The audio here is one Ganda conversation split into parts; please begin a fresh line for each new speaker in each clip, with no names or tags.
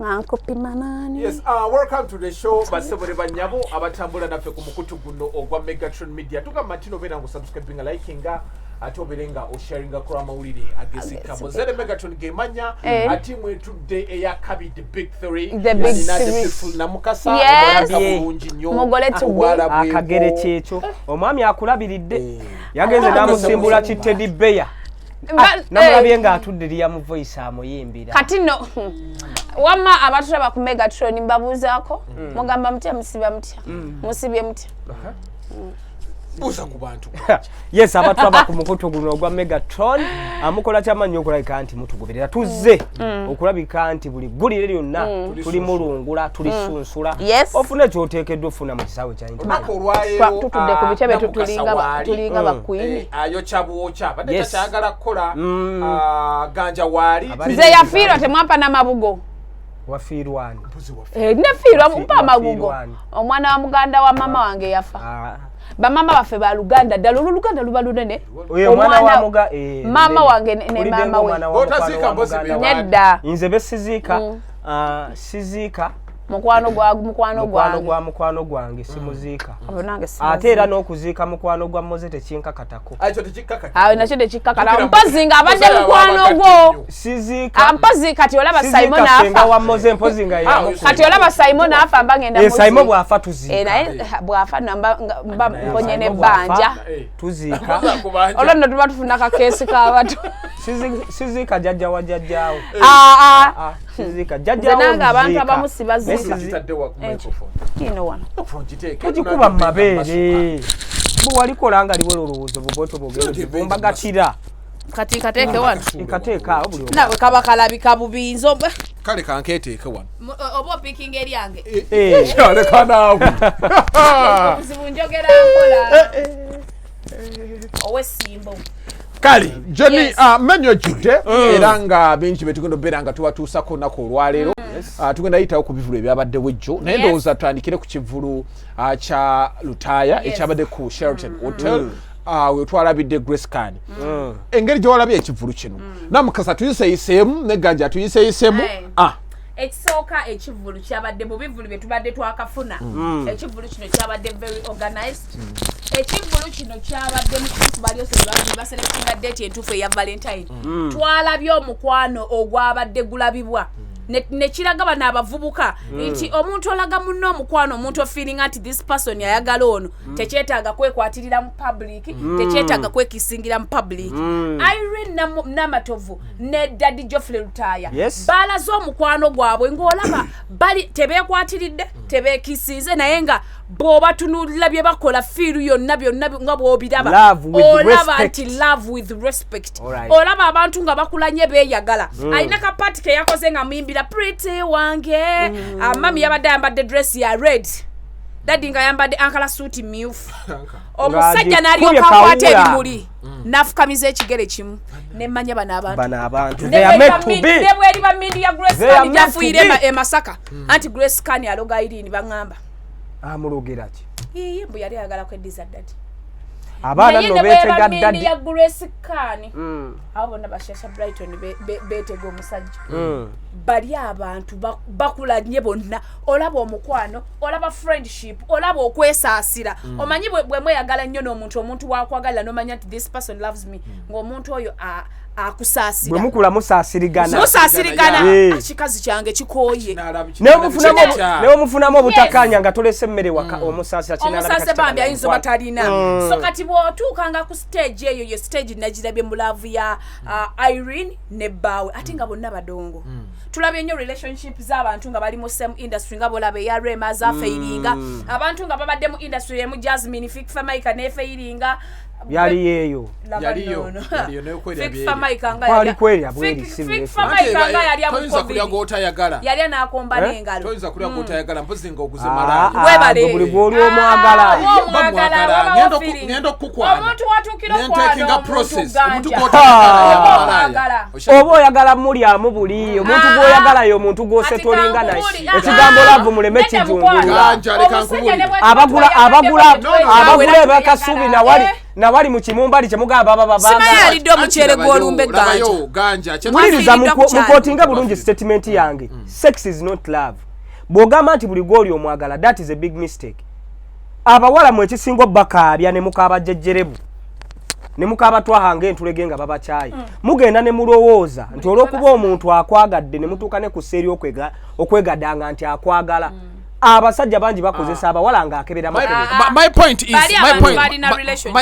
Nkopi manani.
Yes, welcome to the show. Basebore banyabo abatambula nafe ku mukutu guno ogwa Megatron Media. Tuka matino bera ngo subscribing likinga ate oberenga o sharinga kura mawulire agesika. Mozere Megatron gemanya ati mwe today eya kabi the big three.
The big
three. Namukassa
yes. Mugole tuwala
akagere checho. Omwami akulabiridde. Yagenze namusimbula kitedi beya. Namulabye nga atudde liya mu voice amuyimbira.
Kati no. Wama abatulaba ku Megatron mbabuzaako mugamba mutya musiba mutya musibye mutya
buza ku bantu
yes abatulaba ku mukutu guno ogwa Megatron amukola kyamanyi okulabika nti mutugoberera tuzze okulabika nti buli gulire lyonna tuli mulungula tuli sunsula ofuna kyoteekeddwa ofuna mu kisaawe kya
internet olwayo
tutudde ku bitebe tulinga bakwini
ayo kyabuocha badde kyagala kukola ganja wali
nze yafiirwa temwampa n'amabugo
wafiirwani
nafiirwa mpa amabugo omwana wa muganda wa mama wange yafa bamama baffe ba Luganda ddala Luganda luba lunene
omwana wa muga
mama wange ne mama we
otazika mbozi
nedda
nze besizika sizika
mukwano
gwange simuzika ate era n'okuziika mukwano gwa Moze tekinkakatako
awo nakyo tekikkakala mpazi nga abadde mukwano gwo
sizika
mpazi kati olaba Simon
afa wa Moze mpozi nga
kati olaba Simon afa mbangenda
Moze Simon bwafa tuziika
naye bwafa namba mponye ne banja
tuziika
olwo tuba tufuna kakeesi k'abantu
sizika jajja wa jajjaawo sizika jajjaawo
nanga abantu abamu sibaziika
kino
wano
kujikuba mabere bo walikola nga liwe lolowoozo boboto bogere bombagatira
kati kateeke wano
ikateeka obuli
nawe kaba kalabika bubinzo
kale kanketeeke wano
oba picking eriange
kyale kanaawe
obuzibu njogera nkola owesimbo
kali Johnny menyo jide era nga bingi betugenda bera nga tuwatuusako nako olwaleero tugenda yitawo ku bivulu ebyabadde wejjo naye ndowooza tutandikire ku kivulu kya Lutaya ekyabadde ku Sheraton Hotel we twalabidde Grace Khan engeri gye walabye ekivulu kino Namukassa tuyiseeyiseemu ne Ganja tuyiseeyiseemu
ekisooka ekivulu kyabadde mu bivulu bye tubadde twakafuna ekivulu kino kyabadde very organized ekivulu kino kyabadde mu kutu baliyose baselectinga date entuufu eya Valentine twalabye omukwano ogwabadde gulabibwa ne kiraga bano abavubuka nti omuntu olaga munno omukwano omuntu feeling at this person yayagala ono tekyetaaga kwekwatirira mu public tekyetaaga kwekisingira mu public Irene Namatovu ne Daddy Geofrey Lutaya balaze omukwano gwabwe ng'olaba bali tebeekwatiridde tebeekisinze naye nga bw'oba tunulira bye bakola fiiru yonna byonna nga bw'obiraba olaba nti love with respect olaba abantu nga bakulanye beeyagala alina kapaati ke yakoze nga muyimbira pretty wange mami yabadde ayambadde dress ya red Daddy nga ayambadde ankala suuti myufu omusajja n'alyoka akwata ebimuli n'afukamiza ekigere kimu nemmanya bano abantu ne bweri ba media Grace Khan gyafuire e Masaka anti Grace Khan aloga Irene bangamba
amulogera ki
mbu yali ayagala kweddiza Daddy
abaana no beetega Daddy
ya Grace Khan abo bonna bashasha Brighton beetega omusajja bali abantu bakulanye bonna olaba omukwano olaba friendship olaba okwesaasira omanyi bwe mweyagala nnyo n'omuntu wakwagala n'omanya nti this person loves me ng'omuntu oyo akusaasira
bwe mukula musaasirigana
kikazi kyange kikooye
ne omufunamu obutakanya nga tolese emmere waka omusaasira
omusaase bambi ayinza batalina so kati bw'otuukanga ku stage eyo yo stage nagirabye mu love ya Irene ne Bawe ate nga bonna badongo tulabye nnyo relationship z'abantu nga bali mu same industry nga bolaba eya Rema zafeiringa abantu nga babadde mu industry emu Jasmine Fikfa Maika nefeiringa
yali yeyo
kwali
kweli abweri
yali anakomba n'engalo
toyinza kulya gotayagala mpozi nga oguze malaya
webale
buli gwoli omwagala
ngenda okukukwana
omuntu watukira okwana
omuntu gotayagala
oba oyagala mulyamu buli omuntu gwoyagalayo omuntu gwose tolinga naye ekigambo laavu muleme kijungulula abagula ebakasubi nawali na wali mu kimumbali kyemugamba baba
Simaya alidde omucere gw'olumbe
ganja.
Muliriza mukotinga bulungi statement yange. Sex is not love. Bw'ogamba nti buli gw'oli omwagala, that is a big mistake. Abawala mwe ekisinga bakaabya ne mukaaba jjejjerebu. Ne mukaaba twahange entulege nga babakyayi. Mugenda ne mulowooza nti olw'okuba omuntu akwagadde ne mutuuka ne ku sseeri okwegadanga nti akwagala. Abasajja bangi bakozesa abawala nga akebera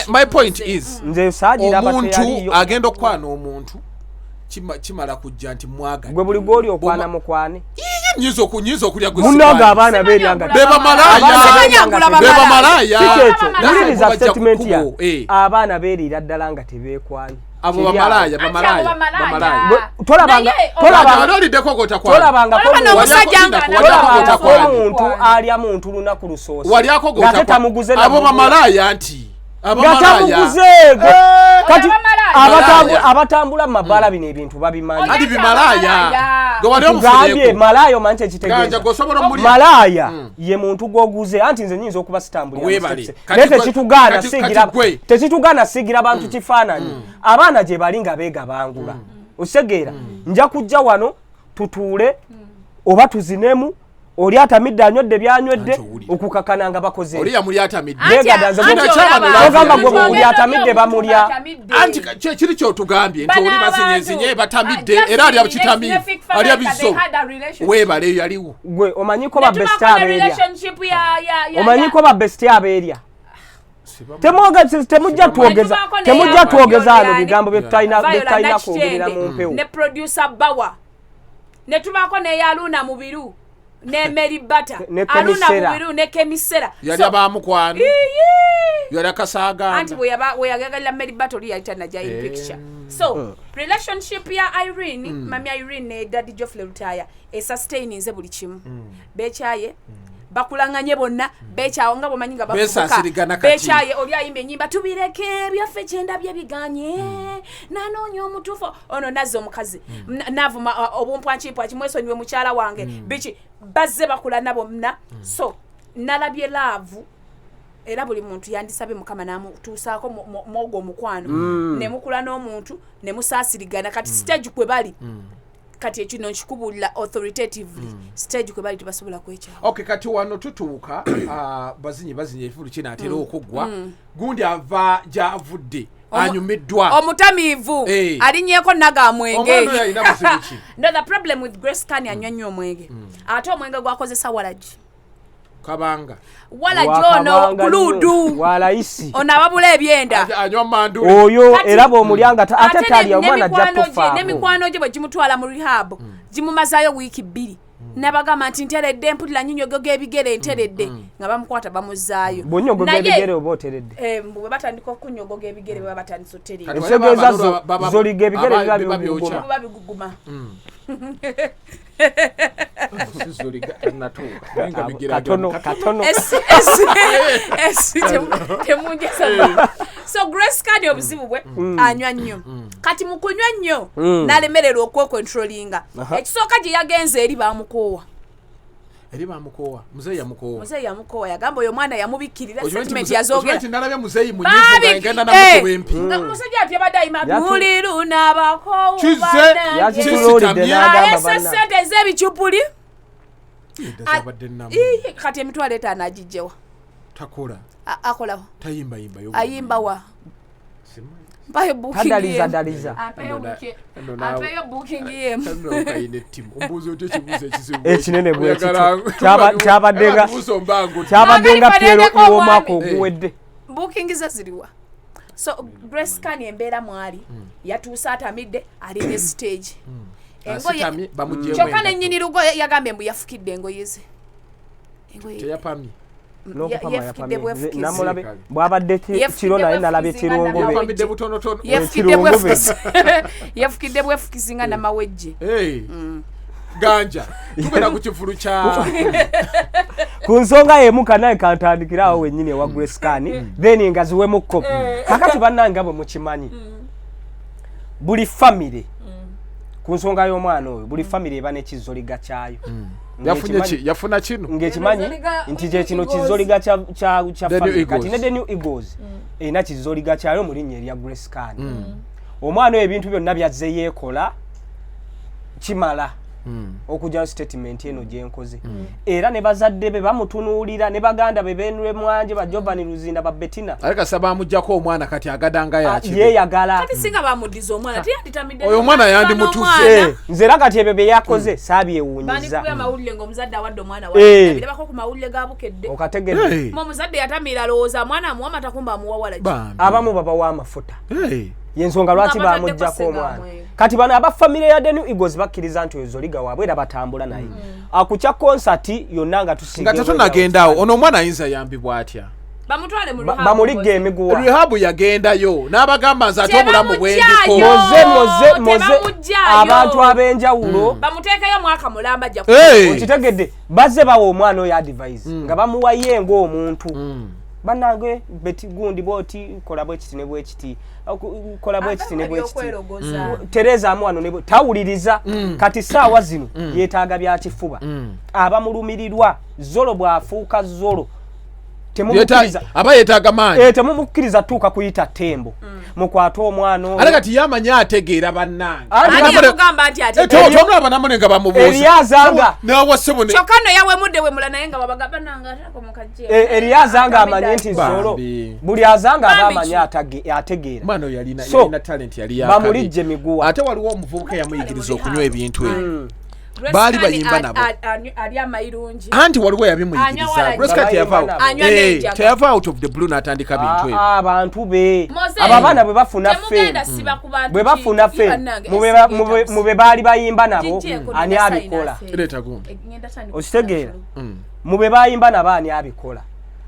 my point is
nze sajira
omuntu agenda okwana omuntu kimala kujja nti mwaga
gwe buli gwoli okwana mukwane
nyizo kulya gusa
munoga abaana beryanga
beba malaya
muliriza statement ya abaana berira ddala nga tebekwanye
abo bamalaya
tolabanga omuntu alya muntu lunaku lusoosi
abo bamalaya nti
kati abatambula mu mabbala bino ebintu babimanyi tugambye malaya omanyi ekitegeeza malaya ye muntu gwoguze anti nze nyinza okuba sitambulira naye tekitugaana sigira bantu kifaananyi abaana gye bali nga beegabangula osegeera nja kujja wano tutuule oba tuzinemu oli atamidde anywedde byanywedde okukakana nga bakoze ogamba gwe oli atamidde bamulya
anti kiri kyotugambye nti oli bazinyezinye batamidde era alya kitami alya bizo weebale yaliwo
gwe omanyiko babesti abeerya temujja twogeza ano bigambo byetutalina kwogerera mu mpewo
ne producer bawa ne tubaako neyaluna mubiru ne Mary Butter aluna mubiru ne kemisera
yali abamukwano yali akasaga
anti we yagagala Mary Butter oli yayita na in picture so relationship ya Irene mami Irene ne Daddy Geofrey Lutaya sustain nze buli kimu bechaye bakulanganye bonna bechawo nga bomanyi nga bafuka bechaye oli ayimba ennyimba tubireke byaffe kyenda byebiganye nanonyo omutufu ono nazzo omukazi navuma obumpwanchipwa kimwesonyiwe mukyala wange bichi bazze bakula nabo mna so nalabye love era buli muntu yandisabe mukama namutuusaako mwogo omukwano ne mukula n'omuntu ne musaasirigana kati stage kwe bali kati ekino nkikubulira authoritatively stage kwe bali tebasobola kwekyawo
okay kati wano tutuuka bazinye efulu kinaatera okuggwa gundi ava gyavudde anyumiddwa
omutamiivu alinnyeko naga mwenge no the problem with Grace Kani anywa nnyo omwenge ate omwenge gwakozesa walagi
kabanga
ono kuludu
walayisi
ono ababula ebyenda
anywa manduli
oyo era bw'omulyanga ate talya omwana ajja tufaako
n'emikwano gye bwe gimutwala mu rehab gimumazaayo wiiki 2 nabagamba nti nteredde mpulira nnyonyogo g'ebigere nteredde nga bamukwata bamuzaayo
bw'onnyogo g'ebigere oba oteredde
bwe batandika okunnyogoga ebigere bwe batandisa oteredde
ensegeeza zoliga ebigere biba biguguma katono
so Grace Kani obuzibu bwe anywa nnyo kati mu kunywa nnyo n'alemererwa okwekontrolinga ekisooka gye yagenze eri bamukoowa
muzeeyi
yamukoowa yagamba oyo mwana yamubikkirira statement yazogera musajja ati abadde ayima buliru n'abakoowaesente ez'ebicupuli kati emitwalo 5 agijjewa
takola
akolawo ayimbawa
ekinene kyabaddenga Piero w'omwaka oguwedde
booking ze ziriwa so Grace Kani embeera mwali yatuusa atamidde ali ne stage kyokka nennyini lugo yagambye mbu yafukidde engoye ze
bwabadde kiro naye nalabye
yafukidde bwefukizi nga namawejje
ganja tugenda ku kifulu kya
ku nsonga y'emu kanaye kantandikirawo wennyini ewa Grace Kani then nga ziwemukko kakati bannange bwe mukimanyi buli famire ku nsonga y'omwana oyo buli family eba n'ekizoliga kyayo
yafuna kino
ng'ekimanyi nti kye kino kizoliga kya family kati ne the New Eagles erina kizoliga kyayo mu linnya erya Grace Khan omwana oyo ebintu byonna byazze yeekola kimala okujja statement eno gyenkoze era ne bazadde be bamutunuulira ne baganda be benwe mwanje ba Giovanni Luzinda ba Bettina
aleka saba amujjako omwana kati agadanga yakibe
yeyagala
kati singa bamudiza omwana tiyanditamidde
oyo omwana yandi mutuse
nzera kati ebebe yakoze sabi ewunyiza
bani mawulire ng'omuzadde awadde omwana wawe bile bako ku mawulire gabukedde
okategedde
mo omuzadde yatamira lowooza mwana amuwa takumba amuwawala
abamu baba wa mafuta yensonga lwaki bamujjako omwana kati bano aba family ya the New Eagles bakkiriza nti oyo zoliga waabwe era batambula naye akucha concert yonna nga tusinga
nga tatunagendaawo ono omwana ayinza yambibwa atya
bamutwale mu
bamuligga emiguwa
rehab yagendayo n'abagamba nti ate obulamu bwendiko
moze abantu ab'enjawulo
bamuteekayo mwaka mulamba ajja
okitegedde bazze bawa omwana oyo advice nga bamuwaye ng'omuntu banange beti gundi boti kola bwekiti ne bwekiti kola bwekiti ne bwekiti Tereza amwano ne tawuliriza kati saawa zino yeetaaga bya kifuba abamulumirirwa zolo bwafuuka zolo temumukiriza
aba yeetaaga maanyi
temumukiriza tuuka kuyita tembo mukwata omwana
ale kati yamanya ategeera bannange
agamba nti ate
tomulaba namunenga bamubuuza
Eliyazanga
nawasebone
kyokano yawemudde we mula naye nga babagamba nanga atako mukajje
Eliyazanga amanye nti zolo buli azanga abamanya ategeera
mwana yalina talent yali yakali
bamulijje miguwa
ate waliwo omuvubuka yamuyigiriza okunywa ebintu ebyo bali bayimba nabo
ali amayirungi
anti waliwo yabimuyigiriza Grace Khan teyava out of the blue n'atandika bintu ebyo
abantu be ababaana bwe bafuna ffe mube baali bayimba nabo ani abikola okitegeera mube bayimba nabo ani abikola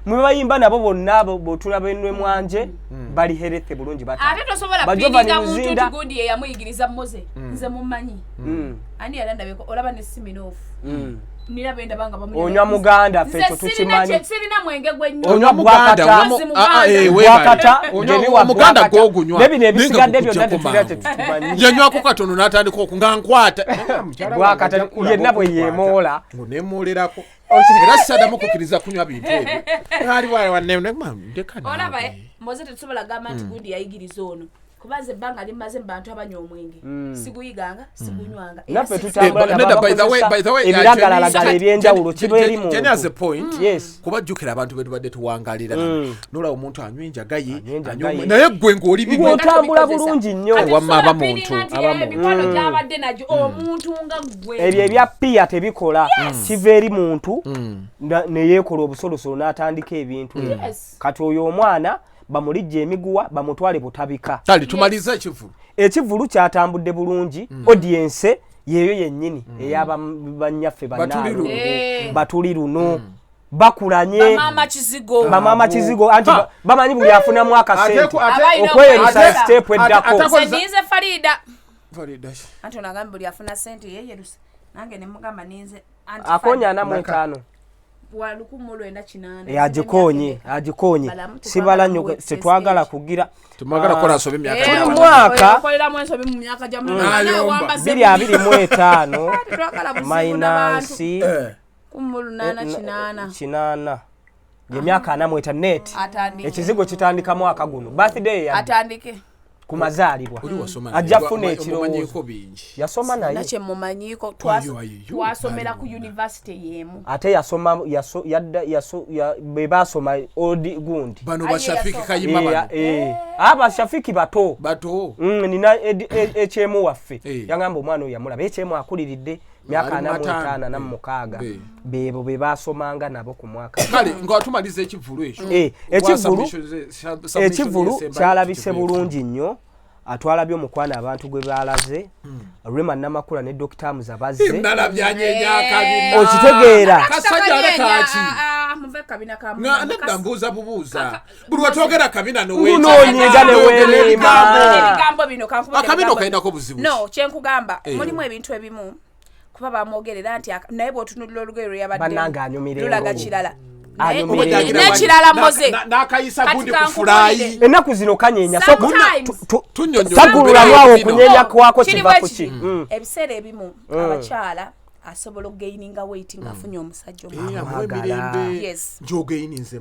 mube bayimba nabo bonna botula benwe mwanje bali herethe bulungi
ate tosobola kupiringa muntu nti gundi yamuyigiriza Moze nze mumanyi ani yalanda beko olaba ne Siminoff nira benda banga bamunya
onywa muganda ffe tukimanyi
sirina mwenge gwenyo
onywa bwakata
omuganda gogunywa
nebi nebisigadde byonna tetukimanyi
yanywako katono n'atandika okungankwata
bwakata yenna bwe yeemoola
ngonemuulerako era saddamu kukkiriza kunywa bintu ebyo ali
olaba Moze tetusobola gamba nti gundi yayigiriza ono kubaze banga limaze mbantu abanywa omwenge siguyiganga sigunywanga
naffe tutambula
by the way
ebiragalagala ebyenjawulo kiba eri mu
Jenny has a point kuba jjukira abantu be tubadde tuwangalira nola omuntu anywa enjagaye naye gwe ng'oli bigwe
otambula bulungi nnyo
wamma abamuntu
emikono gyabadde nagyo omuntu nga gwe
ebyo ebya piya tebikola kiva eri muntu neyeekola obusolosolo n'atandika ebintu kati oyo omwana bamulijja emiguwa bamutwale butabika
kali tumaliza
ekivulu kyatambudde bulungi audience yeyo yennyini eyaba banyaffe batuli luno bakulanye bamama kizigo anti bamanyi buli afunamu akasente okweyerusa step eddako
ninze Farida anti onagamba buli afuna sente yeyerusa nange nemugamba ninze
akonya na 5 agikonye sibala nnyo tetwagala kugira
tumagala kola nsobe emyaka
mwaka
okolera mu ensobe mu myaka gya
wamba 225 mainansi kinana emyaka 4 net ekizigo kitandika mwaka guno birthday
atandike
kumazaalibwa ajja funa ekirowoozo yasoma naye
nakye mumanyiko twasomera ku university yemu
ate yasoma be basoma odi gundi
bano bashafiki kayima bano
abashafiki bato nina ekyemu waffe yangamba omwana oyo yamulaba ekyemu akuliridde myaka 45 na 6 bebo be basomanga nabo ku mwaka
kale ng'atumaliza ekivulu ekyo
ekivulu kyalabise bulungi nnyo atwalabye omukwana abantu gwe balaze Rema Namakula ne Dr. Muzabaze okitegeera
kasajja alekaaki muve kabina kamu ndambuuza bubuuza buli watwogera kabina
noweunonyeza
neweneegambo bino
akabina okalinako buzibu
no kyenkugamba mulimu ebintu ebimu kuba bamwogerera nti naye bw'otunulira olugero yabadde
bannanga anyumirira
lulaga kirala nekirala moze
nakayisa gundi kufurayi
ennaku zino kanyeenya
tagulula
lwawo okunyenya kwako kiva kuki
ebiseera ebimu abakyala asobola okugaininga weight ng'afunye omusajja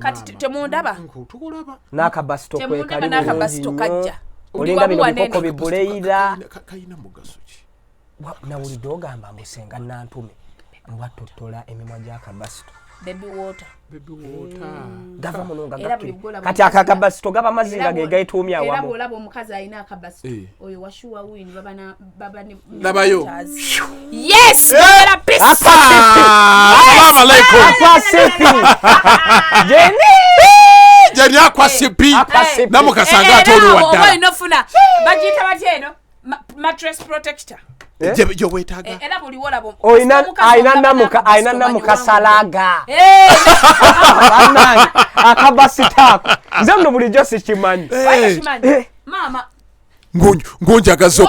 kati temundaba
n'akabasito
kajja
olinga bino bikoko bibuleira nawulidde ogamba mbusenga nantume mbwattotola emimwa gy'akabasito gava munonga kati akakabasito gaba mazinga ge gaituumye awamu
era bw'olaba omukazi alina akabasito oyo washuwa wini
labayo
yes
assalamu alaikum jeni akwasipi namukasanga atolu waddala
inofuna bagiyita batya eno mattress protector era buli wolabo
ayina namukasalaga akabasitaako nze nno bulijjo sikimanyi
mama
ngonjagaza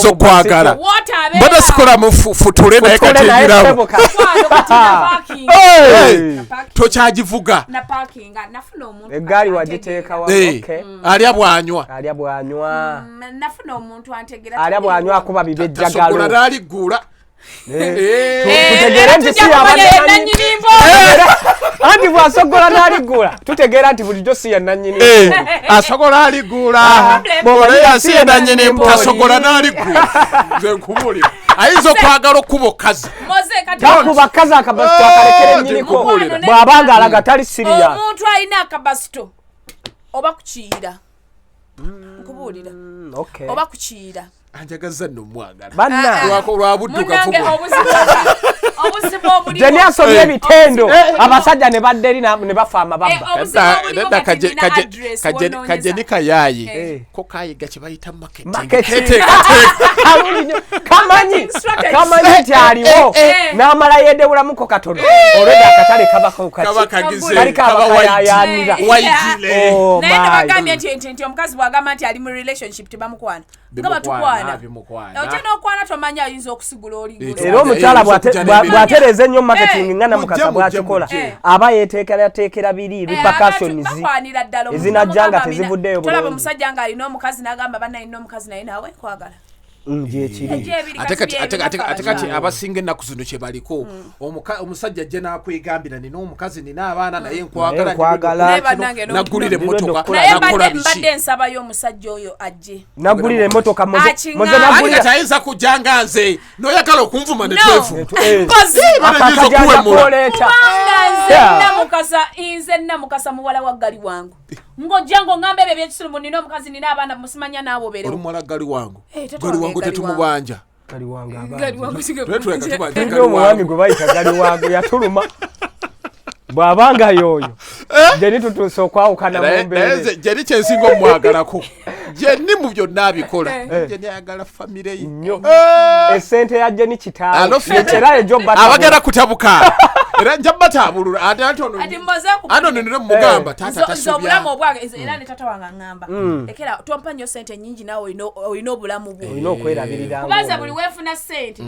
okwagala mbona sikola mufutule naye kategerawo tokyagivuga
egaali wagiteekawa
alya bwanywa
alya bwanywa akuba bibejjagalo
naligula
tutegeere nti anti bwasogola n'aligula tutegeera nti bulijjo si yannannyini
asogola aligula si yannannyini tasogola n'aligula nze nkubulira ayinza okwagala okuba okazi
takuba kazi akabasito akalekera ennyiniko bw'abanga alaga tali siriya
omuntu alina akabasito oba kukiira nkubuulira oba kukiira
anjagaza nno mwagala
lwabudduka jeni asomye ebitendo abasajja ne badde eri ne bafa amababa
kajeni kayayi ko kayiga kye bayita
kamanyi nti aliwo n'amala yeddewulamuko katono olwedde akatale kabakayayanira
naye nebagambye nti omukazi bwagamba nti ali mu relationship tebamukwana nga batukwana otya n'okwana tomanya ayinza okusigula oligula
era omukyala bw'atereeza ennyo marketing nga namukasa bw'akikola aba yeteekerateekera biri repercussions ezinajja nga tezivuddeyo bulungi
tolaba omusajja ng'alina omukazi n'agamba bannalina omukazi naye naawe nkwagala
ate kati abasinga ennaku zino kye baliko omusajja ajja n'akwegambira nina omukazi nina abaana naye nkwagala nagulira emmotoka nakola biki
mbadde nsabayo omusajja oyo ajje
nagulira emmotoka
ati ayinza kujja nga nze n'oyagala okunvuma ne twefu
nze namukasa muwala wa gali wangu ng'ojja ng'oŋŋamba ebyo ebyekisulumu nina omukazi nina abaana musimanya n'abo beerewo
oli muwala gali wangu tetumubanja
omwami gwe bayita gali wangu yatuluma bw'abanga yoyo jeni tutuuse okwawukana mu mbeere
jeni kyensinga omwagalako jeni mu byonna abikola jeni ayagala famire ye
nnyo esente ya jeni kitaawe era ejo
abagenda kutabuka era nja batabulula ano nene mugamba tata tasubya
obulamu obwange era ne tata wange ngamba ekera tompa nnyo sente nyingi nawe oyina obulamu bwo
oyina okwerabirira
kubaza buli weefuna sente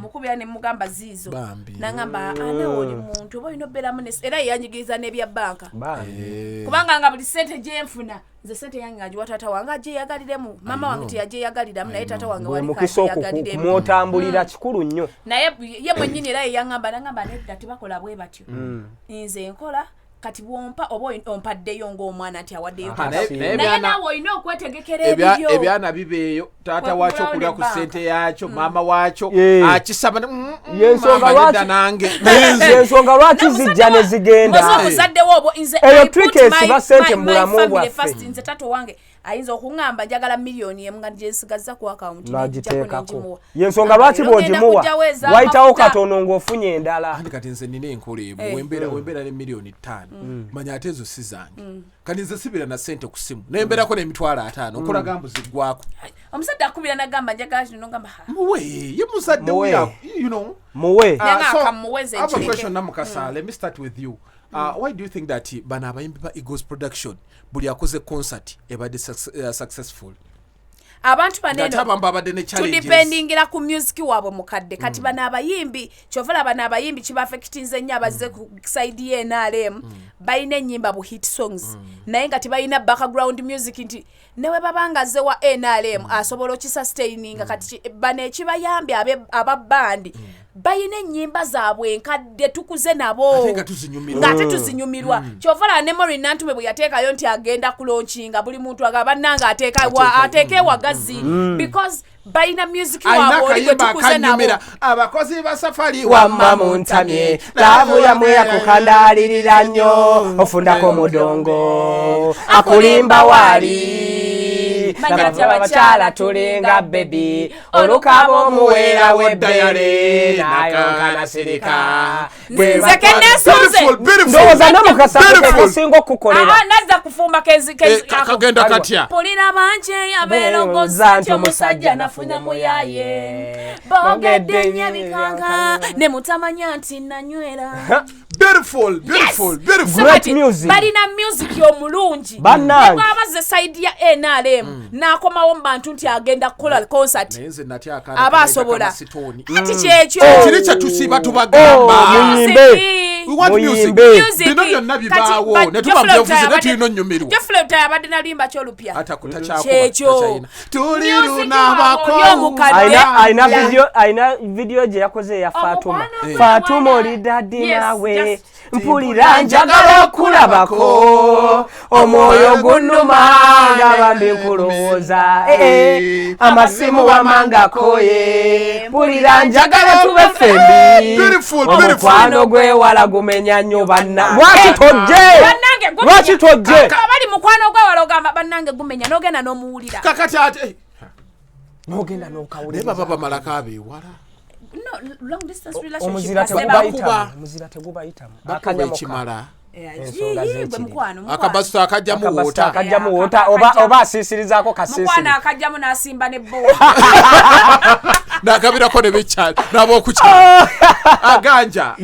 mukubira ne mugamba ziizo nangamba ana oli muntu oba oyina obeeramu era yanjigiriza n'ebya banka kubanga nga buli sente gyenfuna nze sente yange ngagiwa tata wange agyeyagaliremu mama wange teyagyeyagaliramu naye tata wange
mukisa okumwotambulira kikulu nnyo
naye ye mwennyini era yeyangamba nangamba nedda tebakola bwe batyo nze nkola kati bwompa oba ompaddeyo ng'omwana nti awaddeyo naye naawe olina okwetegekera
ebyana bibeeyo taata waakyo okulya ku ssente yaakyo maama waakyo akisaba
yensonga lwaki zijja ne zigenda
omuzaddewo obwo nze
eyo twikesiba ssente mu bulamu bwaffe
nze tato wange ayinza okuŋŋamba njagala miliyoni emu nga gyensigaza ku akawunti
n'agiteekako yensonga lwaki bw'ogimuwa wayitawo katono ng'ofunye endala
kati nze nina enkola emu wembeera ne miliyoni 5 manya ate ezo si zange kati nze sibira na ssente ku simu nembeerako n'emitwalo 5 nkolaga mbu ziggwako
omusajja akubira nagamba njagala kino ngamba
muwe ye muzadde
muwe
Namukassa, let me start with you. Why do you think that bana abayimbi ba Eagles production buli akoze concert ebadde successful?
abantu banene tudependingira ku music wabwe mukadde kati bana abayimbi kyovala bana abayimbi kibaffectinze nnyo abazze ku side ye NRM bayina ennyimba bu hit songs naye nga tibayina background music nti newe babanga ze wa NRM asobola okisustaininga kati bane kibayambye aba bandi bayina ennyimba zaabwe enkadde tukuze nabo ngate tuzinyumirwa kyovala ne Mori Nantume bwe yateekayo nti agenda kulaunchinga buli muntu agaba nanga ateeke wagazi because bayina music wabwe tukuze nabo
abakozi ba safari
wamma muntamye lavu ya mwe kukandalirira nnyo ofundako mudongo akulimba wali Nabachala tulinga baby olukabo muwera weddayale nayo kana sirika
nze kenesuze
ndoza Namukassa kusingo kukolera
naza kufumba kezi
kagenda katya
polina banje aberongoza nti omusajja nafuna muyaye bogedde nyabikanga ne mutamanya nti nanywera
beautiful
great music
balina music omulungi abaze side ya NRM nakomawo mbantu nti agenda kukola concert aba asobola ati kyekyo
kiri kyatusiba tubagamba music bino byonna bibaawo ne tubabyovuze ne tulina onnyomerwa
Geofrey abadde nalimba kyolupya
kyekyo tuliruna bako
aina video gye yakoze ya Fatuma oli daddi nawe mpulira njagala okulabako omwoyo gunnuma nga bambi nkulowooza amasimu wamangakoye mpulira njagala tube fembi omukwano gwewala gumenya nnyo banna lwaki tojje
abali mukwano gwewala ogamba bannange gumenya n'ogenda n'omuwulira
kakati ate
n'ogenda n'okawulira
baba bamalako abeewala
no long distance relationship
omuzira tegubayitamu
akanyamokimala
akabasu
akajjamu
wota oba asiisirizaako kasiisiri
mukwana akajjamu n'asimba n'ebbo
nakabirako ne bikyali n'ab'okukyala aganja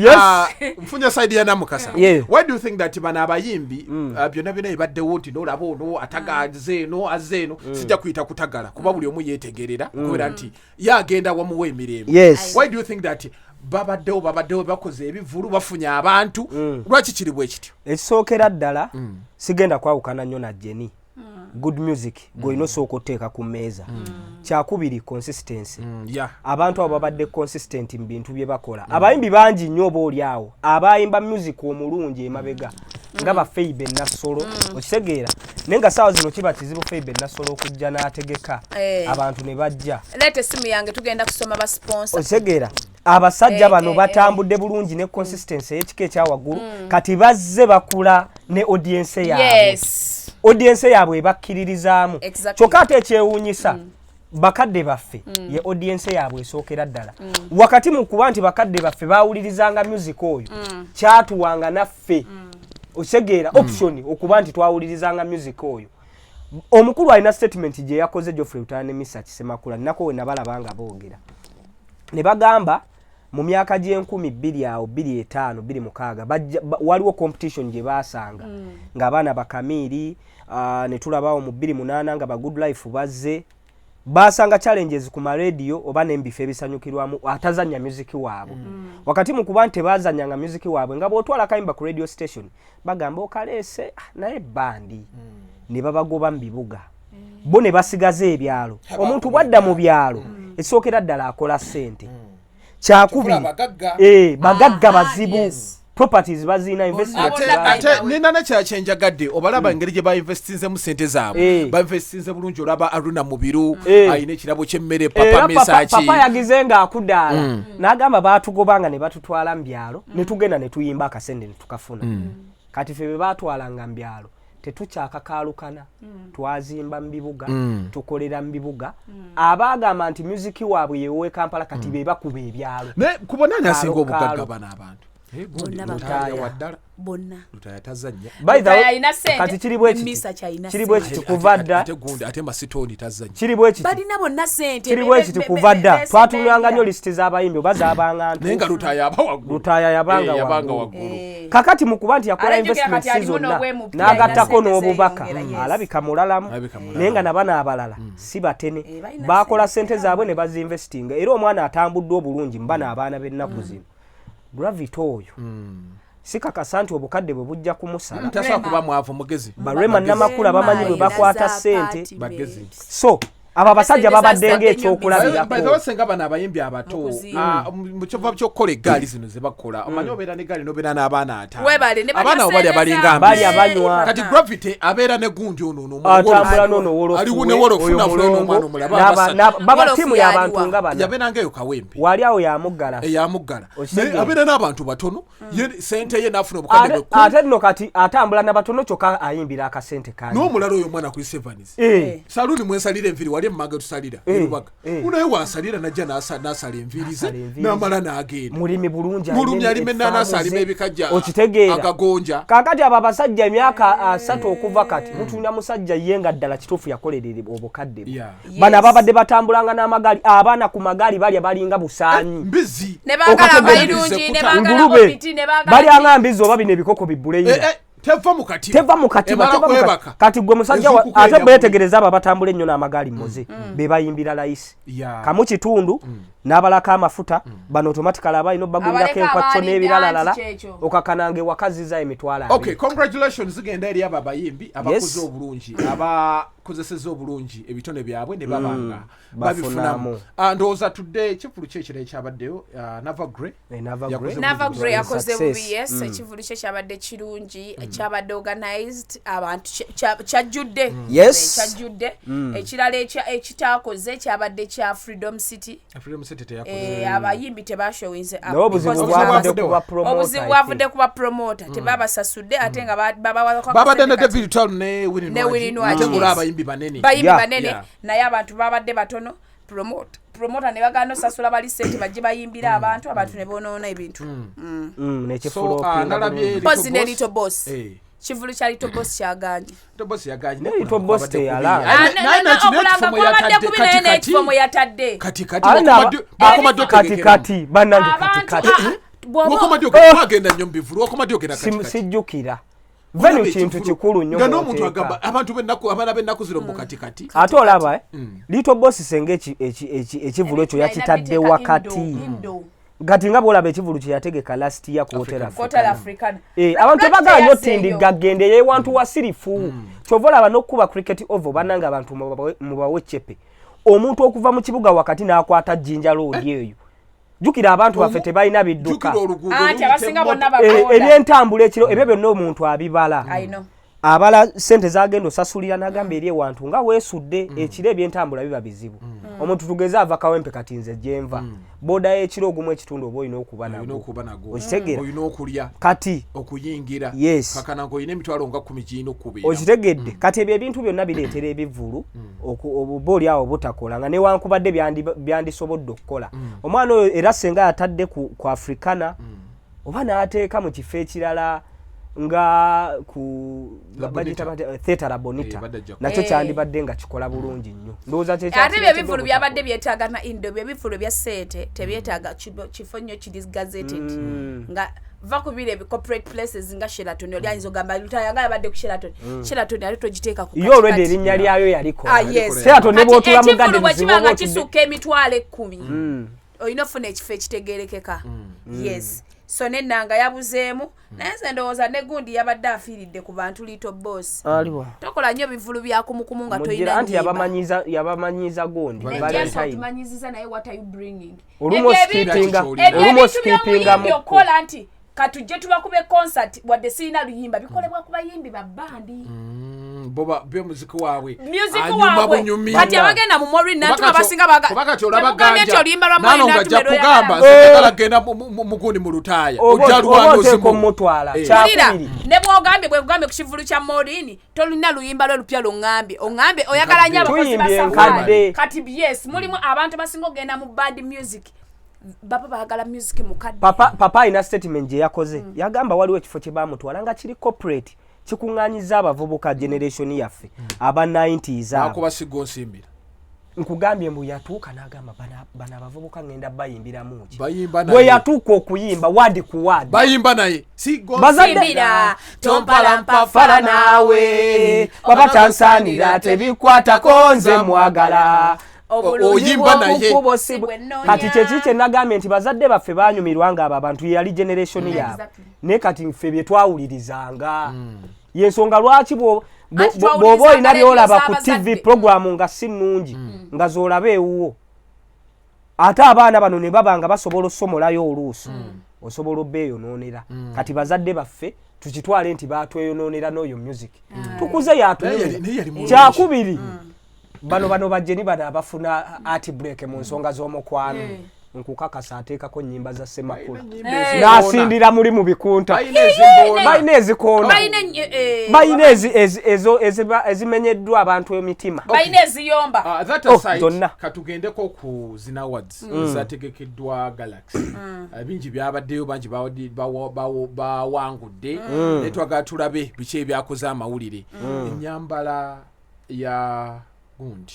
nfunye side ya Namukassa why do you think that bana abayimbi byonna byonna ebaddewo nti n'olaba ono atagaze eno azze eno sijja kuyita kutagala kuba buli omu yeetegerera kubera nti yagenda wamuwa emirembe why do you think that babaddewo bakoze ebivulu bafunye abantu lwaki kiri bwe kityo
ekisookera ddala sigenda kwawukana nnyo na Jenny good music goyina osooka oteeka ku mmeeza kyakubiri consistency abantu abo babadde consistent mu bintu bye bakola abayimbi bangi nnyo oba oli awo abayimba music omulungi emabega nga bafeibe nasolo okitegeera naye nga saawa zino kiba kizibu feibe nasolo okujja n'ategeka abantu ne bajja
leeta essimu yange tugenda kusoma ba sponsor
okitegeera abasajja bano batambudde bulungi ne consistency ey'ekika ekyawaggulu kati bazze bakula ne audience yaabwe audience yaabwe ebakkiririzaamu kyokka ate ekyewuunyisa bakadde baffe ye audience yaabwe esookera ddala wakati mu kuba nti bakadde baffe baawulirizanga music oyo kyatuwanga naffe okitegeera option okuba nti twawulirizanga music oyo omukulu alina statement gye yakoze Geofrey Lutaya ne Misa Kisemakula nako we nabalabanga boogera ne bagamba mu myaka gy'enkumi awo 25 26 waliwo competition gye baasanga ng'abaana bakamiiri ne tulabawo mu 28 nga ba good life bazze baasanga challenges ku radio oba n'embifo ebisanyukirwamu atazanya music waabwe wakati mu kuba nti bazanyanga music waabwe nga bw'otwala kayimba ku radio station bagamba okaleese naye bandi ne babagoba mu bibuga bo ne basigaza ebyalo omuntu bwadda mu byalo ekisookera ddala akola ssente kyakubiri bagagga bazibu properties bazina investment
ate nina nekyakyenjagadde obalaba engeri gye bainvestinze mu ssente zaabwe bainvestinze bulungi olaba Aruna Mubiru ayina ekirabo ky'emmere papa mesaki
papa yagize nga akudaala n'agamba baatugobanga ne batutwala mu byalo ne tugenda ne tuyimba akasende ne tukafuna kati ffe be baatwalanga mu byalo tetukyakakaalukana twazimba mu bibuga tukolera mu bibuga abaagamba nti music waabwe yewe Kampala kati be bakuba ebyalo
kubona nasinga obugagga bana abantu Lutaya tazanya
kati kiri bwe kiti kuva dda
ate masitoni tazanya
kiri bwe kiti
balina bonna ssente
kiri bwe kiti kuva dda twatulanga nnyo lisiti z'abayimbi oba z'abangantu
naye nga Lutaya aba waggulu
Lutaya yabanga waggulu kakati mukuba nti yakola investment season n'agattako n'obubaka alabika mulalamu naye nga nabana abalala si batene bakola sente zaabwe ne bazinvestinga era omwana atambudde obulungi mbana abaana b'ennaku zino Gravity oyo sikakasa nti obukadde bwe bujja kumusala
tasobola kuba mwavu mugezi
barema Namakula bamanyi bwe bakwata sente so aba basajja babadde ng'ekyokulabirako
basenga bana abayimbi abato mu kyova ky'okukola eggaali zino ze bakola omanyi obeera n'eggaali n'obeera n'abaana ataano abaana abo bali abalinga
bali abanywa
kati Gravity abeera ne gundi ono
atambula n'ono wolofu
aliwo ne wolofu nafuna n'omwana omulala
baba tiimu y'abantu nga bano
yabeera ngayo kawempe
wali awo yamuggala
abeera n'abantu batono sente ye n'afuna obukadde bwe
ate nno kati atambula n'abatono kyokka ayimbira akasente kange
n'omulala oyo omwana kuri Sevens saluni mwensalira enviri wali mmaga tusalira erubaga unaye wasalira najja n'asala enviri ze n'amala n'agenda
mulimi bulungi
alime n'anaasa alime ebikajja agagonja
kakati abo abasajja emyaka 3 okuva kati mutunda musajja yenga ddala kituufu yakolerera obukadde bano ababadde batambulanga n'amagaali abaana ku magaali balya balinga busaanyi
mbizi
ngulube balyanga mbizi oba bino ebikoko bibuleyo teva mukatiba kati gwe musajja ate betegereza aba batambula ennyo n'amagaali moze be bayimbira layisi kamu kitundu n'abalaka amafuta bano automatically abalina obbagulirako enkwatso n'ebiralalala okakananga ewakaziza emitwalo
okay congratulations zigenda eri abo abayimbi abakoze obulungi abakozeseza obulungi ebitone byabwe ne babanga babifunamu ndowooza tudde ekivulu kyekiro ekyabaddeyo
Nava Gray yakoze bubi yes ekivulu kye kyabadde kirungi kyabadde organized abantu kyajjudde ekirala ekitakoze kyabadde kya Freedom City abayimbi tebashowinze
obuzibu
bwavudde kuba promoter tebabasasudde ate nga
babadde ne David Town ne Winnie abayimbi banene
naye abantu babadde batono promoter ne bagano sasula bali sente bajje bayimbira abantu ne bonoona ebintu
nalabye
Little Boss kivulu kya Little Boss kyaganye
Little Boss teyala katikati bannange katikati sijjukira venu kintu kikulu nnyo
ngano omuntu agamba abantu abaana b'ennaku zino mu katikati
ate olaba Little Boss senga ekivulu ekyo yakitadde wakati kati nga bwolaba ekivulu kye yategeka last year ku Hotel African abantu baganya otindi gagende ye wantu wasirifu kyova olaba n'okkuba cricket over bannanga abantu mubawe chepe omuntu okuva mu kibuga wakati n'akwata jjinja loodi eyo jukira abantu baffe tebalina bidduka ebyentambula ekiro ebyo byonna omuntu abibala abala sente zagenda osasulira n'agamba eri ewantu nga weesudde ekiro ebyentambula biba bizibu omuntu tugeze ava kawempe kati nze gyenva boda y'ekiro ogumu ekitundu oba olina okuba nago okitegera
olina okulya
kati
okuyingira kakana ng'olina emitwalo nga 10 giyina okubeera
okitegedde kati ebyo ebintu byonna bireetera ebivulu oba oli awo butakola nga newankubadde byandisobodde okukola omwana oyo era senga yatadde ku Africana oba n'ateeka mu kifo ekirala nga ku Theatre La Bonita nakyo kyandibadde nga kikola bulungi nnyo ndowooza
ate byebivulu byabadde byetaaga na indo byebivulu bya sente tebyetaaga kifo nnyo kiri gazetted nga va kubira corporate places nga Sheraton oli ayinza ogamba Lutaya nga yabadde ku Sheraton ali togiteeka ku
yo already erinnya lyayo yaliko
Sheraton ne bwotula mu gadde bwekibanga kisuka emitwalo 10 olina ofuna ekifo ekitegerekeka yes so nennanga yabuzeemu naye nze ndowooza ne gundi yabadde afiiridde ku bantu Little Boss tokola nnyo bivulu byakumukumu nga toyina
anti yabamanyiza gundi
tumanyiziza naye what are you bringing
olumu skipinga
okola nti katujje tubakube concert wadde sirina luyimba bikolebwa ku bayimbi ba bandi
boba byo muziki waabwe
kati abagenda mu Morin nantu abasinga bagambye oluyimba lwa Morin nantu
mero kugamba sekala genda mugundi mu Lutaya ojalwano
zimutwala
ne bwogambye ku kivulu kya Morin tolina luyimba lwe lupya longambye ongambe oyagala nnyo abakozi basafari kati yes mulimu abantu basinga ogenda mu band music baba bagala music mukadde
papa ina statement je yakoze yagamba waliwo ekifo kye bamutwala nga kiri corporate kikuŋŋaanyiza abavubuka generation yaffe aba 90s
ako basigo nsimbira
nkugambye mbu yatuuka n'agamba bana abavubuka ngenda bayimbira muki
bwe
yatuuka okuyimba wadi ku wadi
bayimba naye
simbira tompalampafala naawe
waba tansaanira tebikwatako nze mwagala
oyimba naye
kati kyeki kye nagambye nti bazadde baffe banyumirwa nga abo abantu yali generation yaabwe naye kati ffe bye twawulirizanga yensonga lwaki bw'oba olina byolaba ku TV programu nga si nnungi nga z'olaba ewuwo ate abaana bano ne baba nga basobola osomolayo oluusi osobola obbeeyonoonera kati bazadde baffe tukitwale nti baatweyonoonera n'oyo music tukuze yatuyimba kyakubiri bano bajjeni bano abafuna art break mu nsonga z'omukwano nkukakasa ateekako nnyimba za Ssemakula n'asindira muli mu bikunta balina ezikoona balina ezimenyeddwa abantu emitima
balina eziyomba
zonna katugendeko ku zina awards zategekeddwa Galaxy bingi byabaddeyo bangi bawangudde netwaga tulabe biki ebyakoze amawulire ennyambala ya gundi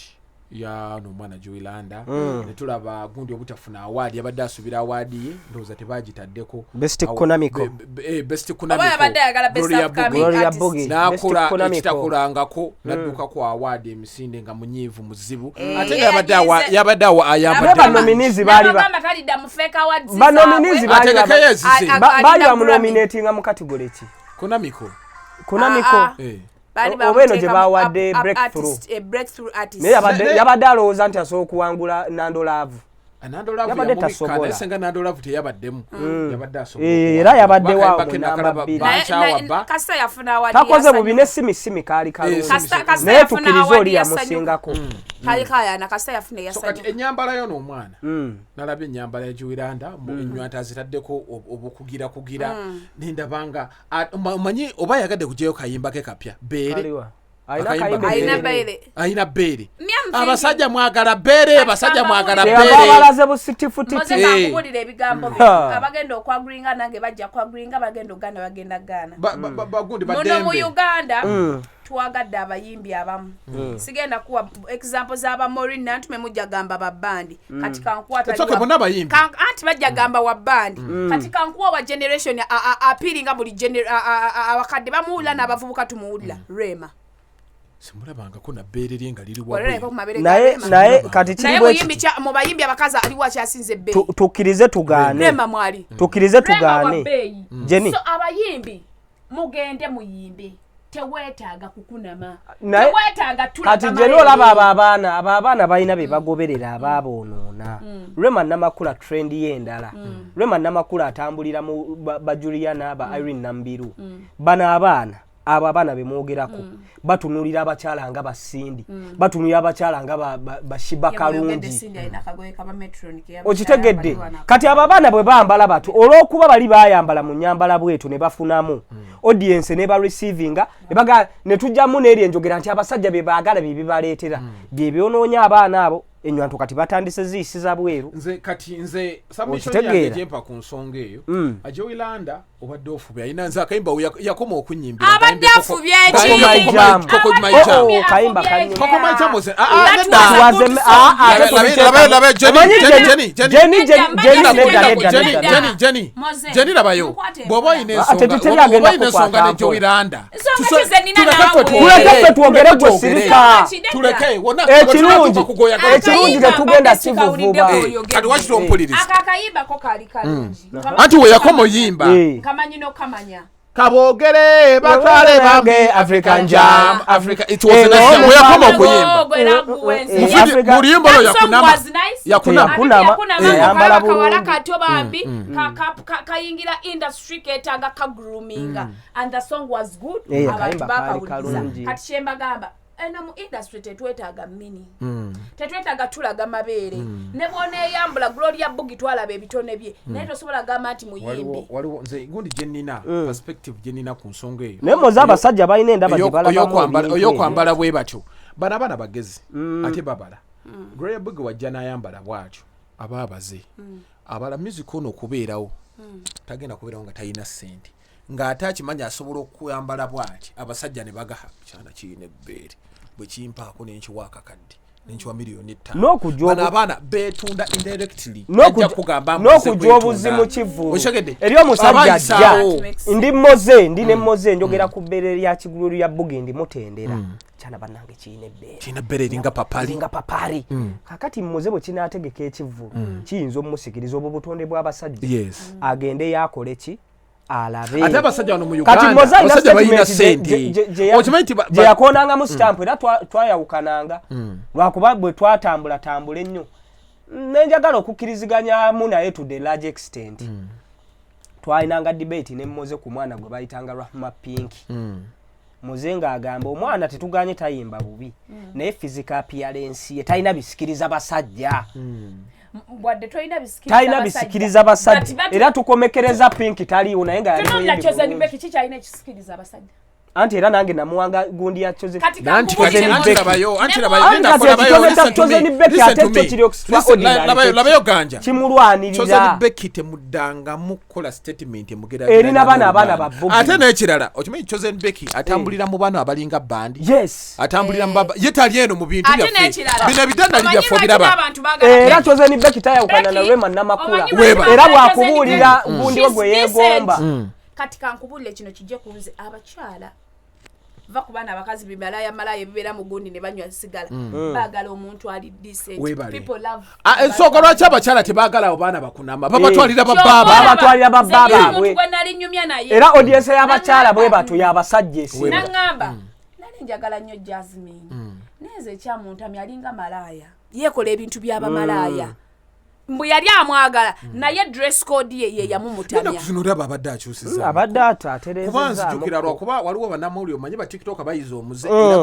ya nomwana Joylanda netulaba gundi obutafuna award yabadde asubira award ye ndoza tebagitaddeko
best economical
best economical
Gloria Bogi
nakola ekitakulangako nadduka ku award emisinde nga munyivu muzibu ate yabadde ayamba
nominees bali ba nominating mu category ki
economical
obeno gye bawadde breakthrough
artist
naye yabadde alowooza nti asobola okuwangula Nandolaavu yabadde tasobola
esenga Nandolaavu teyabaddemu yabadde asobola
era yabadde waawo namba
2
takoze bubi ne simisimi kaali kalungi naye tukkiriza oli yamusingako
kalikayana kasita yafune yasajja
kati ennyambala yo n'omwana nalabye ennyambala ya Joylanda ennywanto azitaddeko obukugira nendabanga omanyi oba yagadde kujeyo kayimba ke kapya beere ayina beere abasajja mwagala beere
abalaze busitifutiti
bakubulira ebigambo abagenda okwagringa nange bajja kwagringa bagenda oganda bagenda gaana muno mu Uganda twagadde abayimbi abamu sigenda kuwa example z'aba Maureen nantume mujja gamba babandi kati kankwata anti bajja gamba wa bandi kati kankuwa wa generation appealinga buli abakadde bamuwulira n'abavubuka tumuwulira Rema
simulabangako na beere lyenga liri
naye kati
mu bayimbi abakazi aliwo akyasinze beere
tukkirize tugaane
Rema mwali
tukkirize tugaane Jenny
so abayimbi mugende muyimbe tewetaaga kukunama tewetaaga tula
kati Jenny olaba abaana balina be bagoberera abaabonoona Rema Namakula trend y'endala Rema Namakula atambulira mu Bajuliana aba Irene Nambiru bana abaana bemwogerako batunulira abakyala nga basindi batunulira abakyala nga bashiba kalungi okitegedde kati abaana bwe bambala batu olw'okuba bali bayambala mu nnyambala bwetu ne bafunamu audience ne ba receivinga ne tujjamu n'eri enjogera nti abasajja be baagala bye bibaleetera bye byonoonya abaana abo ennywanto kati batandise ziyisiza bweru
nze sabuni jempa ku nsonga eyo Joylanda obadde ofubya ayina nze akayimba yakoma okunyimbira
abadde afubya
Jenny labayo bw'oba oyina ensonga ne Joylanda
tuleke twogere gwe sirika
tuleke wonna
ekirungi tetugenda kivuvuba
kati wakiti ompuliriza
akakayimba ko kali kalungi
anti we yakoma oyimba
kamanyi n'okamanya
kabogere batwale bange African Jam Africa it was nice we yakoma okuyimba muliyimba lo yakunama
yambala
kawala kato bambi kayingira industry ketaga ka groominga and the song was good abantu bakawuliza kati shemba gamba ena mu industry tetwetaaga mini tetwetaaga tulaga mabeere ne bwona eyambula Gloria Bogi twalaba ebitone bye naye tosobola gamba nti muyimbi
waliwo nze gundi Jenina perspective Jenina ku nsonga eyo
naye moza abasajja balina endaba gye balabamu
oyokwambala bwe batyo bana bagezi ate babala Gloria Bogi wajja n'ayambala bwatyo abaabaze abala music ono okubeerawo tagenda kubeerawo nga talina ssente ng'ate akimanya asobola okuyambala bwati abasajja ne bagaha kyana kiyina ebbeere bwe kimpaako n'enkiwa akakadde nenchiwa miliyoni 5 bana abaana betunda indirectly
ajja kugamba n'okujja obuzimu kivulu eri omusajja ajja ndi moze ndi ne moze njogera ku bbere lya kigulu lya Bugindi mutendera chana banange china bere linga papali kakati moze bwe kinategeka ekivulu kiyinza omusikiriza obutonde bw'abasajja agende yakole ki alabe
ate abasajja wano mu Uganda abasajja bayina sente okimanyi
je yakonanga mu stamp era twayawukananga lwakuba bwe twatambula ennyo nenjagala okukkiriziganya mu naye to the large extent twayinanga debate ne Moze ku mwana gwe bayitanga Rahma Pink Muzenga agamba omwana tetuganye tayimba bubi naye physical appearance ye talina bisikiriza basajja
bwadde
talina bisikiriza basajja era tukomekereza Pink taliwo naye nga anti era nange namuwanga gundi ya choze
labayo ganja
kimulwanirira
choze Becky temudanga mukola statement emugera
erina bana babbugi
ate n'ekirala okimanyi choze Becky atambulira mu bana abalinga bandi atambulira mbaba yetali eno mu bintu byaffe bino bitandali byaffe biraba
era choze Becky tayawukana na Rema Namakula era bwakubuulira gundi gwe yegomba
kati kankubulire kino kijje kunze abakyala va kubana abakazi malaya bibera mu gundi ne banywa sigala bagala omuntu ali decent people love
ensonga lwaki abakyala tebaagala abaana bakunama babatwalira bababa
era audience y'abakyala bwe batu y'abasajja esi
nangamba nali njagala nnyo Jasmine neze ekyamuntu alinga malaya yekola ebintu by'abamalaya mbu yali amwagala naye dress code ye yamumutamya
kufunura babadde akyusiza
abadde atereza
kubanza jukira lwakuba waliwo banamuli omanyi ba TikTok bayizo omuze era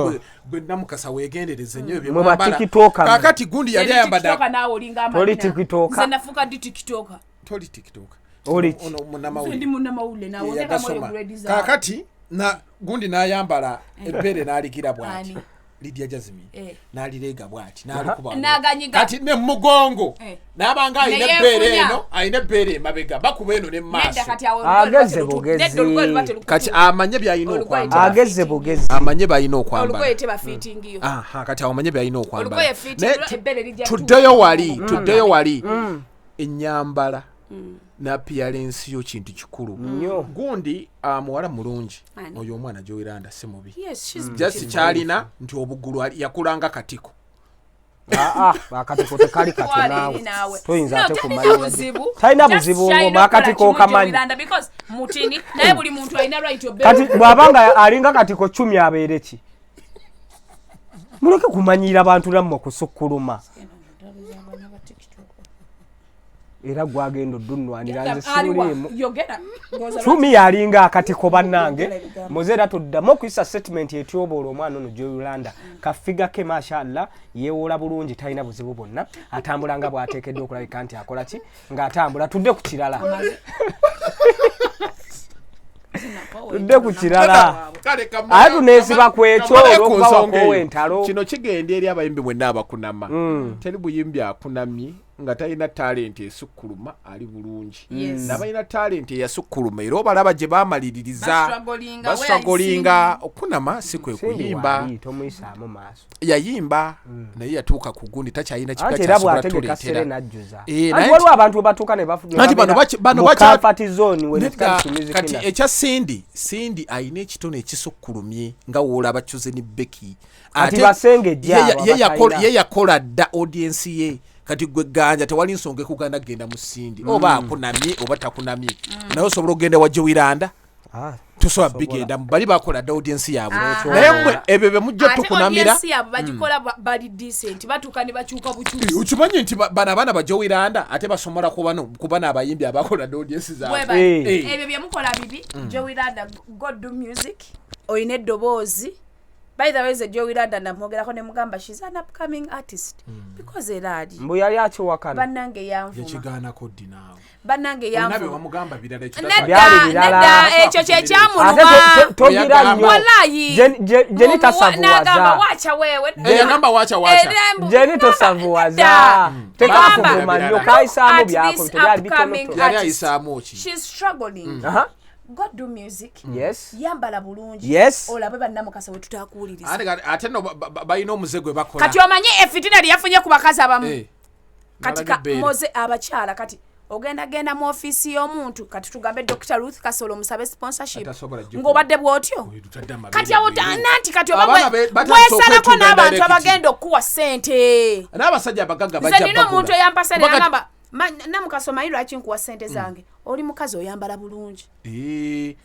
gwe Namukassa wegendereze nnyo ebyo
mwambala
kakati gundi yali ayambada
TikTok nawo olinga amanya
oli TikTok
nze nafuka di TikTok
toli TikTok
oli
ndi munamawule nawo ndeka moyo grades
kakati na gundi nayambala ebere naligira bwati Lydia Jasmine nalilega bwati nalikuba kati ne mugongo nabanga ayine bere eno ayine bere mabega bakuba eno ne maso
ageze bugezi
kati amanye byayino okwambala
ageze bugezi
amanye bayino okwambala
olugoye teba fitting yo
kati amanye byayino okwambala
olugoye fitting ebere lijja
tuddeyo wali enyambala na appearance yo kintu kikulu gundi muwala mulungi oyo omwana Joiranda si mubi just kyalina nti obugulu yakulanga katiko
akatiko tekali katonawe toyinza ate kumanya talina buzibu akatiko kamanyi
because mutini naye buli muntu alina right obbe
kati bwabanga alinga katiko 10 abeereki muleke kumanyira abantu nammwe kusukkuluma era gwagenda oddunwanira nze sirulimu tumi yalinga akatiko bannange muzera tuddamu okuyisa statement etyobola omwana ono Joiranda kafiga ke mashallah yewola bulungi talina buzibu bwonna atambulanga bw'ateekeddwa okulabika nti akola ki ng'atambula tudde ku kirala tudde ku kirala ate tuneesiba ku ekyo olw'okuba wakowa entalo
kino kigenda eri abayimbi mwenna abakunama teri buyimbi akunamye nga talina talent esukkuluma ali bulungi nabalina talent eyasukkuluma era obalaba gye bamaliririza baswagolinga okunama si kwe kuyimba yayimba naye yatuuka ku gundi takyalina kipya kyasobola tuleetera
waliwo abantu we batuuka ne
kati ekya Sindi ayina ekitono ekisukkulumye nga woolaba Choze ne Becky ye yakola dda audience ye kati gwe ganja tewali nsonga ekuganda genda mu Sindi oba akunamye oba takunamye naye osobola okugenda wa Joiranda tusobola bigenda bali bakola dda audience yaabwe naye mmwe ebyo bye mujja tukunamira
bagikola bali decent batuuka ne bakyuka bukyusi
ukimanyi nti bana abaana ba Joiranda ate basomola kubana abayimbi abakola dda audience zaabwe
ebyo bye mukola bibi Joiranda God do music oyina eddoboozi. By the way, the Joiranda ndamwogerako ne mugamba she's an upcoming artist because eradi
mbu yali akiwakana
bannange yanvuma
yakigaana ko dinawo
bannange yanvuma
nabe wamugamba birala
nedda ekyo kye kyamuluma
togira nnyo
wallahi
jeni tasavuwaza
wacha wewe
yagamba wacha
jeni tosavuwaza tekakuvuma nnyo kayisaamu byako tebyali bitono
yali ayisaamu ki
she's struggling God do music.
Yes.
Yambala bulungi.
Yes.
Olabe bannamukasa we tutakuwuliriza.
Ate no bayina omuze gwe bakola.
Kati omanye efitina lyafunye ku bakazi abamu. Katika moze abakyala kati ogenda mu office y'omuntu kati tugambe Dr. Ruth Kasolo musabe sponsorship ng'obadde bw'otyo kati awo nanti kati weesalako n'abantu abagenda okuwa ssente
n'abasajja abagagga bajja
nze nina omuntu eyampa ssente n'agamba Namukassa omanyi lwaki nkuwa ssente zange oli mukazi oyambala bulungi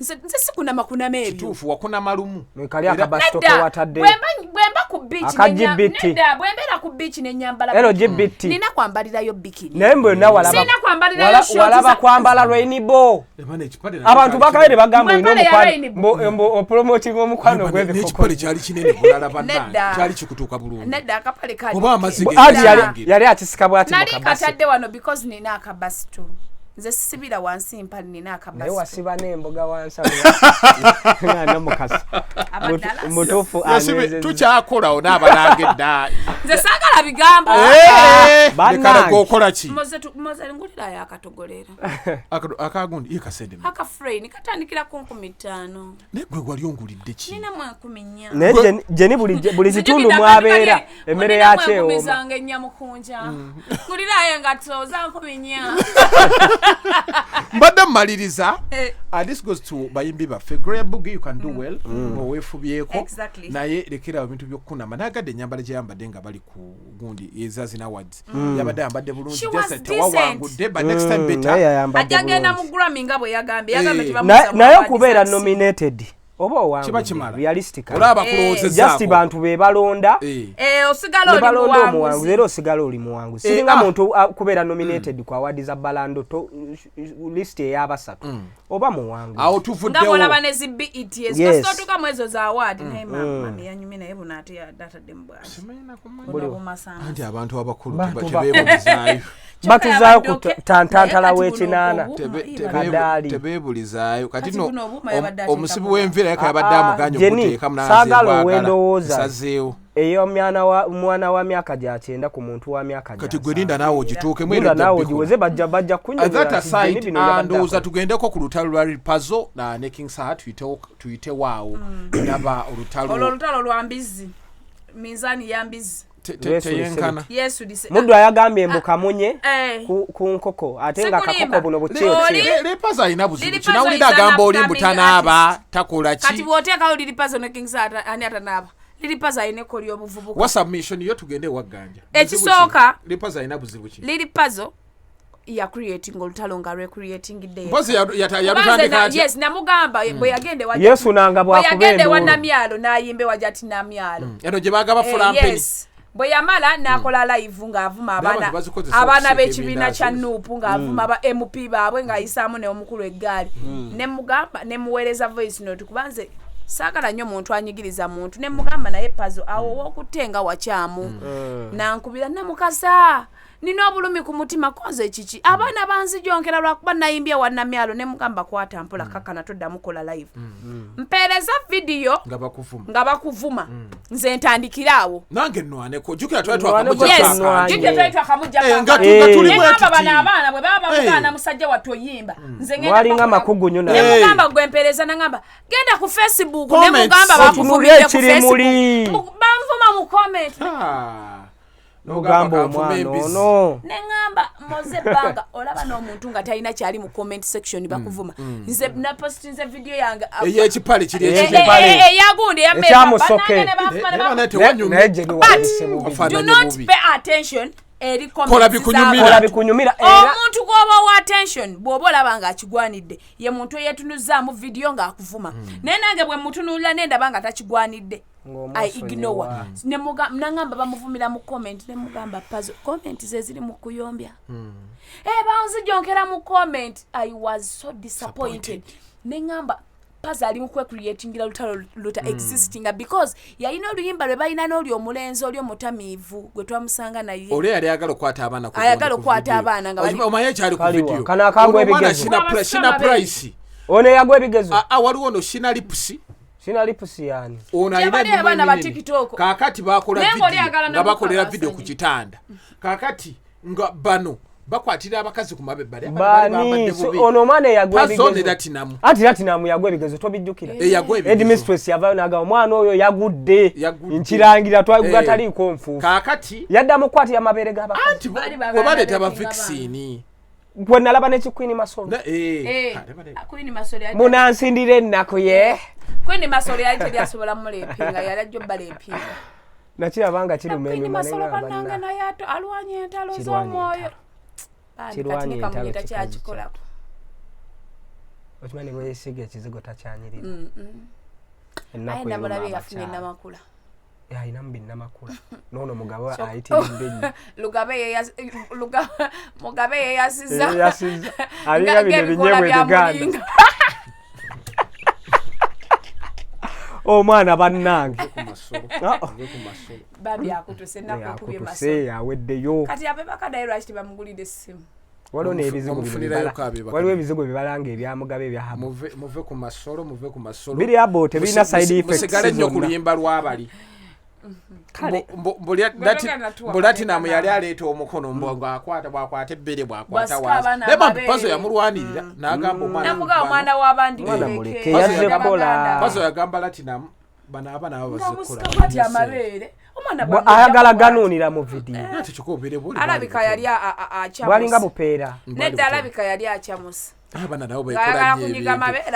nze sikunama kunama ebyo
kituufu wakunama lumu
kali akabasito kewatadde
bwemba ku beach nedda bwembeera ku beach nenyambala
LGBT
nina kwambalirayo bikini
naye mbwe na walaba kwambala rainbow abantu bakaire bagamba ino promoting omukwano gw'ebikoko
n'ekipale kyali kinene bulala bannange kyali kikutuuka bulungi
nedda akapale kali
oba amazzi
yali akisika bw'ati
nali katadde wano because nina akabasito nze sibira wansi mpali nina akabasito
naye wasiba n'emboga wansi Namukassa mutuufu
tukyakola n'abalanga edda
nze saagala bigambo
lekala gwokola ki
moze ngulirayo akatogolera
akagundi ye kasende
akafrey nikatandikira ku 15
naye gwe wali ongulidde ki
nina mu 14
naye jeni buli kitundu mwabeera emmere yakyewo
mizange nyamukunja ngulirayo nga toza 14
mbadde mmaliriza this goes to bayimbi baffe Great Boogie you can do well oweefubyeko naye lekera ebintu by'okkunama nagadde ennyambala gye yambadde nga bali ku gundi ezazina awards yabadde yambadde bulungi tewawangudde but next time better
ajagenda mu Grammy nga bwe yagambye
naye okubeera nominated oba owangu realistic
olaba kulowoozezaako
just bantu be balonda
osigala oli
muwangu era osigala oli muwangu siringa muntu kubeera nominated ku awadi za balando list ey'abasatu oba muwangu
awo tuvuddewo
nga bolaba ne zi BET ezikosotuka mu ezo za award naye mama yanyumye naye buna ate yadata mu bwaki
anti abantu abakulu tebeebulizaayo
batuzaayo ku tantantala w'ekinaana kadaali
tebeebulizaayo kati no omusibu w'envira yaka yabadde amuganya okuteeka
saagala owendowooza
sazeewo
eyo mwana wa myaka gya 9 ku muntu wa myaka
kati gwe linda naawe ogituuke
nawe ogiweze bajja
ndowooza tugendeko ku lutalo lwa ripazo ne King Saha tuyitewaawo ndaba
olutalo lwa mbizi minzaani ya mbizi
teyenkana
muddu ayagambye embukamunye ku nkoko ate nga akakoko buno
bukyekiripazo alina buzibu kinawulira agamba oli mbutanaaba takola ki
kati bw'oteekayo liripazo ne King Saha ani atanaaba liripazo alina ekoli obuvubuka
wa submission yo tugende wagganja
ekisooka
liripazo alina buzibu ki
liripazo ya creating olutalo nga recreating day
mpozi yalutandika ati
yes namugamba bwe yagende
wajja Yesu nanga bwakubenda
yagende wa Namyalo n'ayimbe wajja ati Namyalo
eno gye bagaba fulampeni
bwe yamala n'akola live ng'avuma abaana b'ekibiina kya Nuupu ng'avuma aba MP baabwe ng'ayisaamu ne omukulu eggaali ne mugamba ne muweereza voice note kubanze saagala nnyo muntu anyigiriza muntu ne mugamba naye pazo awo w'okutenga wakyamu nankubira Namukassa nina obulumi ku mutima koze kiki abaana banzijonkera lwakuba nayimbye wa Namyalo ne mugamba kwata mpola kakana toddamu kola live mpeereza video nga bakuvuma nze ntandikiraawo
nange nnwaneko jukira
twetwakamujja abaana bwe baba bamugaana musajja wattu oyimba nze
walinga makugunyo
ne mugamba gwe mpeereza nangamba genda ku Facebook ne mugamba bakuvumidde ku Facebook banvuma mu comment
nogamba omwana ono
nengamba moze banga olaba n'omuntu nga talina kyali mu comment section bakuvuma nze na post nze video yange
ey'ekipale kiri
eyagundi
ekyamusoke
do not pay attention eri
kola
bikunyumira
omuntu gwoba wa attention bw'oba olaba nga akigwanidde ye muntu eyetunuzaamu video ng'akuvuma naye nange bwe mutunuulira nendaba nga takigwanidde I ignore nangamba bamuvumira mu comment ne mugamba pazo comment ze ziri mu kuyombya banzijonkera mu comment I was so disappointed nengamba pazo ali mu creating lutalo luta existing because yalina oluyimba lwe balina n'oli omulenzi oli omutamiivu gwe twamusanga naye
oli yali ayagala okukwata abaana
ayagala okukwata abaana nga
omanyi ekyali ku video
kana akagwa ebigezo
shina price
ono yagwa ebigezo
waliwo no shina lipusi
sina lipusi yani
ono
alina abana ba TikTok
kakati bakola video nga bakolera video ku kitanda kakati nga bano bakwatira abakazi ku mabebbali
bani ono mwana yagwe
bigezo latinamu
latinamu yagwe bigezo tobijjukira headmistress yavayo naga omwana oyo yagudde nkirangira twagatali ko nfu
kakati
yadda mukwati ya mabere gaba
anti baleeta ba vaccine
gwe nalaba ne Queen Masolo
Queen Masolo
munansindire nako ye
Queen Masolo yali tyasobola mulepinga yalajjo balepinga
nakirabanga kirumeni
Masolo bananga na yato alwanye entalo z'omwoyo kirwanye entalo kyakikolako
otumani bwe yesiga ekizigo takyanyirira
ayina mulabe yafuna Namakula
ayina mbi Namakula nono mugabo ayitiridde nnyo
Mugabe yeyasiza
alinga bino binyebwe biganda omwana bannange
babi akutuse nakukubye Masolo
yaweddeyo
kati abe bakadayo lwaki tebamugulidde essimu
waliwo ebizigo bibalanga ebya Mugabe ebyahamu
muve ku Masolo
biri abo tebirina side effects
musigale nnyo ku luyimba lwabali Latinamu yali aleeta omukono bw'akwata ebbere bw'akwata wansi naye Pazo yamulwanirira n'agamba
omwana w'abandi
Pazo yagamba Latinamu bano abaana abo bazikola
ayagala ganuunira mu vidiyo
alabika yali acyamusa
bwalinga bupeera
nedda alabika yali acyamusa
abaana nabo bekola nnyo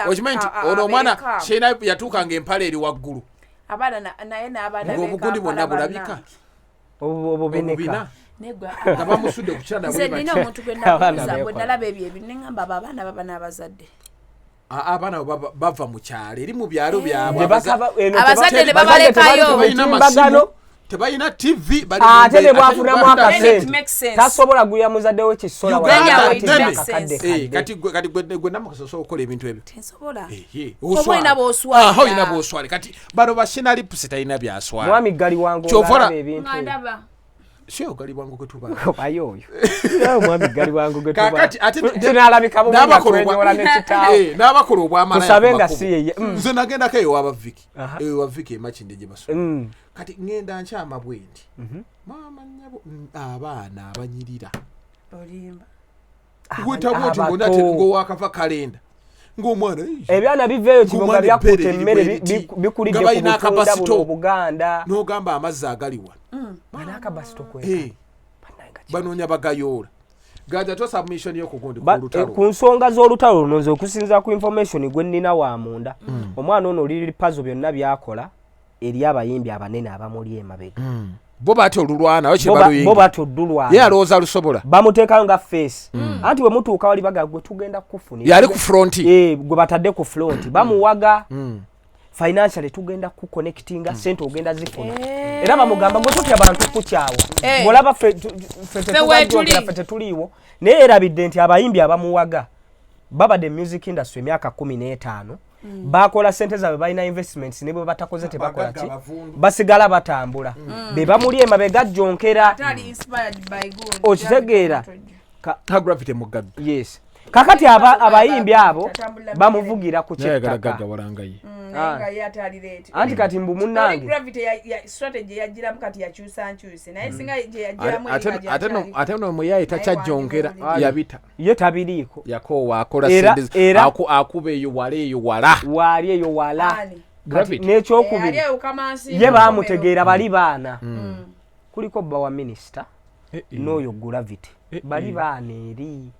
okimanyi nti ono omwana kyena yatuukanga empale eri waggulu
abaana naye n'abaana
obugundi bwonna bulabika
obubeneka
nga bamusudde ku kyanda
nze nina omuntu gwe nabuuza bwe nalaba ebyo ebyo ne ngamba abo abaana baba n'abazadde
abaana bava mu kyalo eri mu byalo byabwe
abazadde ne babalekayo
tebayina TV
ate ne bwafunamu akasente tasobola guya muzadde we kisola
kati gwe Namukassa osobola okukola ebintu ebyo
tensobola
oyina bwoswale kati bano bashinalipusi talina byaswala
mwami gali wangu
kyovula
ebintu
sio gali wangu gwetuba
ayo mwami gali wangu gwetuba
kakati ate
tunalabika mu kwenyola n'ekitaawo
n'abakola obwamala
tusabe nga si ye
nze nagendako eyo waba Viki eyo wa Viki emakinde gye basobola kati ngenda nkyama bwendi mama nyabo abaana abanyirira
olimba
gwetabwoti ngonate ngowakava kalenda ng'omwana
ebyana biveeyo kiboga byakuta emmere bikulidde ku butunda buno Buganda
n'ogamba amazzi agaliwa banoonya bagayoola gaja to submission y'okugundi ku lutalo
ku nsonga z'olutalo luno nze okusinza ku information gwe nnina wa munda omwana ono liri puzzle byonna byakola eri abayimbi abanene abamuli emabega
bo bati olulwana
bo bati oddulwana
ye alowooza lusobola
bamuteekayo nga face anti we mutuuka wali baga gwe tugenda kufunira
yali ku fronti
gwe batadde ku fronti bamuwaga financially tugenda ku connectinga sente ogenda zifuna era bamugamba gwe tutya abantu kukyawa olaba fete tuliwo naye erabidde nti abayimbi abamuwaga babadde music industry emyaka 15 bakola sente zaabwe balina investments ne bwe batakoze tebakola ki basigala batambula be bamuli emabega jonkera okitegeera
gravity mugaga
yes kakati abayimbi abo bamuvugira ku
kyekaka
anti kati mbu munnange
ate no muyayi takyajjongera yabita
ye tabiriiko
yakoowa akola sente akuba eyo wali eyo wala
n'ekyokubiri ye baamutegeera bali baana kuliko bba wa minisita n'oyo gravity bali baana eri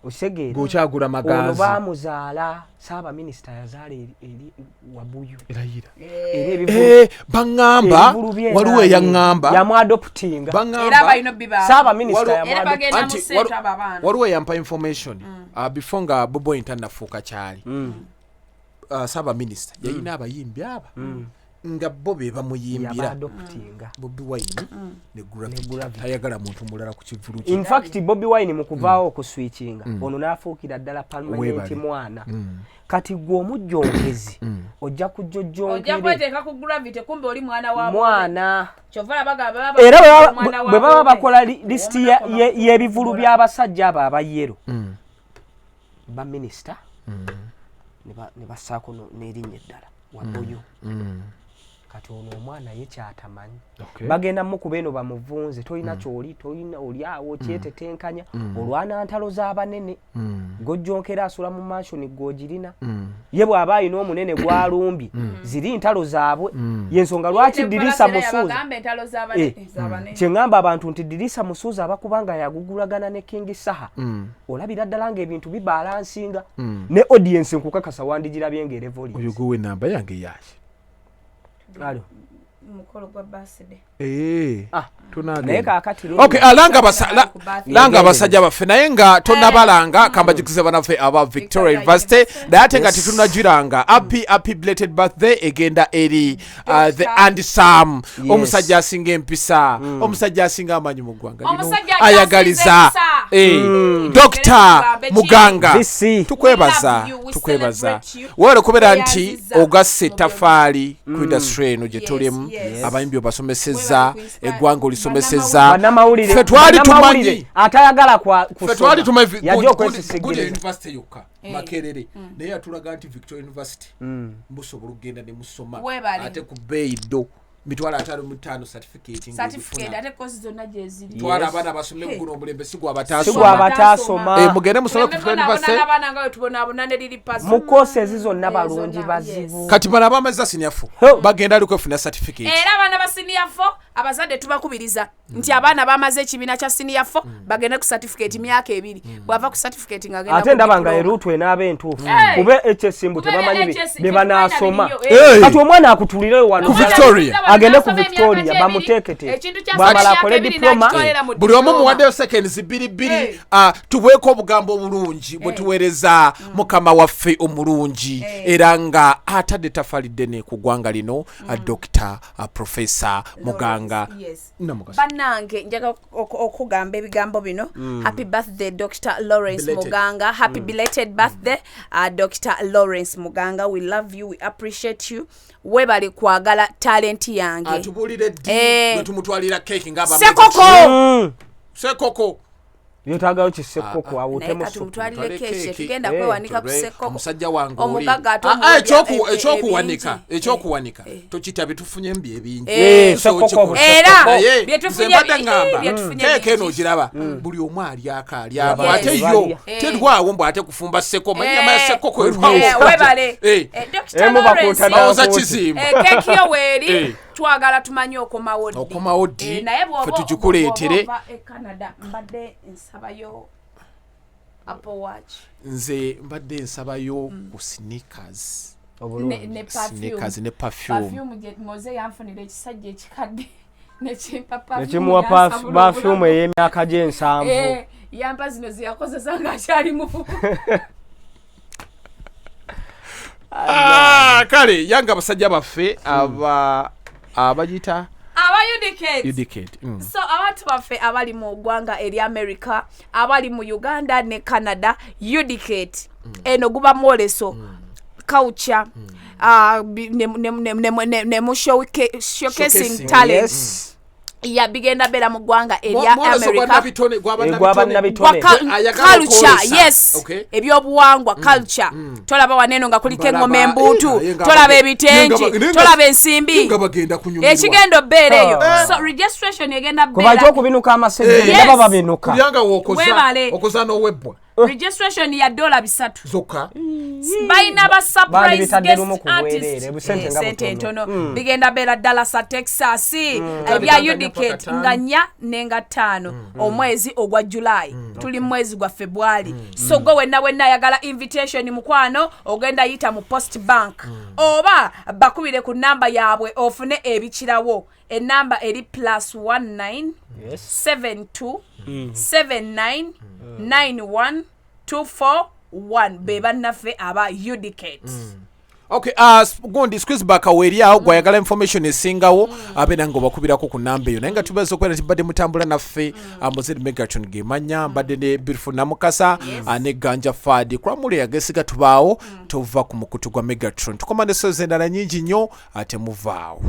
osegeera
gokyagula magazi
ono baamuzaala saaba minisita yazaala eri wabuyu
baŋŋamba waliwo eyaŋŋamba
yamwadoptinga saaba minisita
waliwo eyampa information before nga Bobo Intanafuuka kyali saaba minisita yayina abayimbi aba nga bo be bamuyimbira Bobi Wine ne Gravity tayagala muntu mulala ku kivulu
in fact Bobi Wine mu kuvaawo okuswitchinga ono n'afuukira ddala permanent mwana kati gwe omujjongezi ojja kujjojjongere
ojja kweteeka ku Gravity kumbe oli mwana wa
mwana
kyova bagamba
era bwe baba bakola list y'ebivulu by'abasajja abo abayero ba minisita ne basaako n'erinnya eddala waboyo kati ono omwana ye kyatamanyi bagenda mukuba eno bamuvunze tolina kyoli tolina oli awo kyetetenkanya olwana ntalo z'abanene gojjonkera asula mu mansioni gwogirina ye bw'aba alina omunene gw'alumbye ziri ntalo zaabwe yensonga lwaki Dirisa Musuuza kyeŋŋamba abantu nti Dirisa Musuuza abakubanga yagugulagana ne King Saha olabira ddala ng'ebintu bibalansinga ne audience nkukakasa wandigirabye ng'erevoli
oyo gwe namba yange yaki
alo
mukolo gwa birthday
langa abasajja baffe naye nga tonnabalanga kambajukize banaffe aba Victoria University naye ate nga tetunnagiranga happy belated birthday egenda eri the Andisam omusajja asinga empisa omusajja asinga amaanyi mu ggwanga lino ayagaliza Dr. Muganga tukwebaza wera okubeera nti ogasse tafaali ku industry eno gye tulimu abayimbi obasomesezza eggwanga olisomesezza ffe twali tumanyi
atayagala yajja
okwesisigirira university yokka Makerere naye atulaga nti Victoria University musobola okugenda ne musoma ate ku bbeeyi ddo mitwala 5 certificate
ate kozi zonna gye ziri
twala abaana basomere guno omulembe sigwa abatasoma mugende musome ku Victoria University
abaana nga tubonaabona ne liri pass
mu kozi ezi zonna balungi bazibu
kati bano abamazza senior 4 bagenda ali kwefuna certificate
era abaana ba senior 4 abazadde tubakubiriza nti abaana bamaze ekibiina kya senior 4 bagende ku certificate myaka 2 bwava ku certificate nga agenda
ate ndaba nga eruutu enaaba entuufu kube HSC tebamanyi be banaasoma kati omwana akutulire wano
ku Victoria
agende ku Victoria bamuteekete bwamala akole diploma
buli omu muwaddeyo seconds 2 tubweko obugambo obulungi bwe tuweereza mukama waffe omulungi era nga atadde tafalidde ne ku ggwanga lino Dr. Professor Muganga Namukassa
bannange njaga okugamba ebigambo bino happy birthday Dr. Lawrence Muganga happy belated birthday Dr. Lawrence Muganga we love you we appreciate you webali kwagala talent yange
atubulire tumutwalira cake ngaba sekoko
yotagayo kisekoko awutemu
tumutwalire cake tugenda kwewanika ku sekoko
omusajja wange
omugaga
ekyokuwanika tokita bitufunye mbi ebingi
era byetufunye
cake eno giraba buli omu alyako ate yo terwawo mbu ate kufumba sekoko manyama ya sekoko
webale Dr.
Lawrence kizimba
cake yo weeri twagala tumanye okomawo ddi naye
ffe tugikuleetere
Canada mbadde nsabayo Apple Watch
nze mbadde nsabayo ku sneakers ne
perfume moze yanfunira ekisajja ekikadde
nekimuwa perfume ey'emyaka gy'ensanvu
yampa zino ziyakozesa ng'akyali mufu
kale yanga abasajja baffe abagita
Udicate. So abantu baffe abali mu ggwanga eri America abali mu Uganda ne Canada Udicate eno guba mwoleso culture ne showcasing talents ya bigenda bera mu ggwanga eri America culture yes ebyobuwangwa culture tolaba waneno nga kuliko engoma embuutu tolaba ebitengi tolaba ensimbi ekigendo bbeera eyo so registration egenda bbeera
kuba okubinuka amasejje ndaba babinuka
kulyanga okoza n'owebwa
registration ya $3
zokka
bayina ba surprise guest artist sente ntono bigenda bera Dallas Texas ebya Udicate nga 4 nenga 5 omwezi ogwa July tuli mwezi gwa February so go wenna yagala invitation mukwano ogenda yita mu Post Bank oba bakubire ku namba yaabwe ofune ebikirawo enamba eri +19 72 79 91 241 beba naffe aba Udicate
okay gondi squeeze back aweri awo gwayagala information esingawo abena ngo bakubirako ku namba eyo naye nga tubezo kwera tibadde mutambula naffe muzid Megatron gemanya mbadde ne beautiful Namukassa ne Ganja Fadi kwa mule yagesiga tubaawo tova ku mukutu gwa Megatron tukomande so zendala nyingi nnyo ate muvaawo